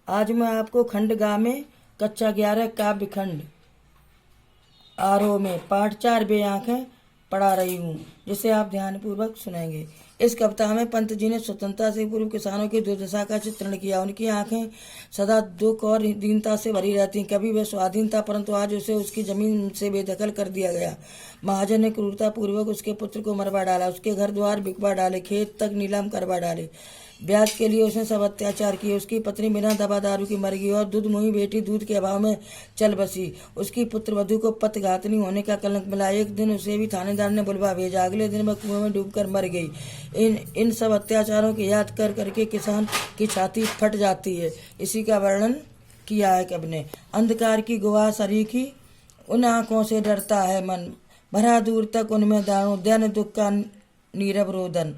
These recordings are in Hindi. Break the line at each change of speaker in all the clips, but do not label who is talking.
आज मैं आपको खंडगा में कक्षा 11 काव्य खंड आरोह में पाठ 4 बे आंखें पढ़ा रही हूँ, जिसे आप ध्यानपूर्वक सुनेंगे। इस कविता में पंत जी ने स्वतंत्रता से पूर्व किसानों की दुर्दशा का चित्रण किया। उनकी आंखें सदा दुख और दीनता से भरी रहती। कभी वह स्वाधीन था, परंतु आज उसे उसकी जमीन से बेदखल कर दिया गया। महाजन ने क्रूरता पूर्वक उसके पुत्र को मरवा डाला, उसके घर द्वार बिकवा डाले, खेत तक नीलाम करवा डाले। ब्याज के लिए उसने सब अत्याचार किए। उसकी पत्नी बिना दवा दारू की मर गई और दूध मुही बेटी दूध के अभाव में चल बसी। उसकी पुत्र वधु को पतघातनी होने का कलंक मिला। एक दिन उसे भी थानेदार ने बुलवा भेजा। अगले दिन वह कुएं में डूबकर मर गई। इन सब अत्याचारों की याद कर करके किसान की छाती फट जाती है। इसी का वर्णन किया है कवि ने। अंधकार की गुहा सरीखी उन आंखों से डरता है मन, भरा दूर तक उनमें दाणु, दैन दुख का नीरव रोदन।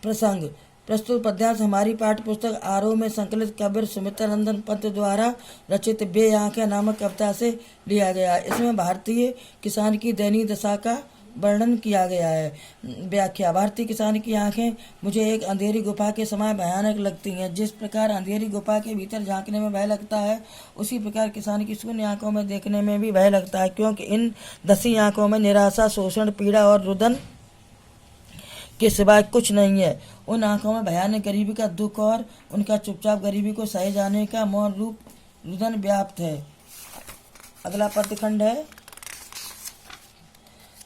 प्रसंग प्रस्तुत पद्यांश हमारी पाठ्य पुस्तक आरोह में संकलित कवि सुमित्रानंदन पंत द्वारा रचित बे आंखें नामक कविता से लिया गया। इसमें भारतीय किसान की दयनीय दशा का वर्णन किया गया है। व्याख्या। भारतीय किसान की आंखें मुझे एक अंधेरी गुफा के समान भयानक लगती हैं। जिस प्रकार अंधेरी गुफा के भीतर झांकने में भय लगता है, उसी प्रकार किसान की शून्य आंखों में देखने में भी भय लगता है, क्योंकि इन दसी आंखों में निराशा, शोषण, पीड़ा और रुदन के सिवाय कुछ नहीं है। उन आंखों में भयानक गरीबी का दुख और उनका चुपचाप गरीबी को सहे जाने का मौन रूप रुदन व्याप्त है। अगला पद्यखंड है।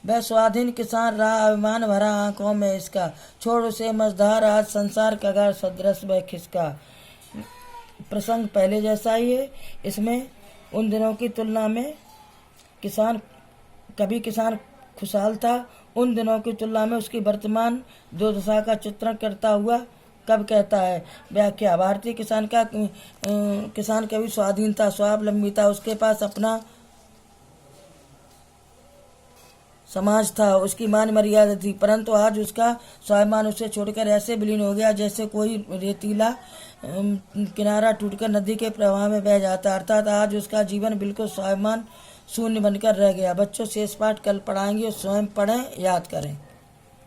वह स्वाधीन किसान रहा, अभिमान भरा आंखों में इसका, छोड़ उसे मझधार आज संसार कगार सदृश वह खिसका। प्रसंग पहले जैसा ही है। इसमें उन दिनों की तुलना में किसान खुशहाल था। उन दिनों की तुलना में उसकी वर्तमान दुर्दशा का चित्रण करता हुआ कब कहता है। व्याख्या। भारतीय किसान कभी स्वाधीन था, स्वावलंबी था। उसके पास अपना समाज था, उसकी मान मर्यादा थी, परंतु आज उसका स्वाभिमान उसे छोड़कर ऐसे विलीन हो गया जैसे कोई रेतीला किनारा टूटकर नदी के प्रवाह में बह जाता। अर्थात आज उसका जीवन बिल्कुल स्वाभिमान शून्य बनकर रह गया। बच्चों शेष पाठ कल पढ़ाएंगे, स्वयं पढ़ें, याद करें।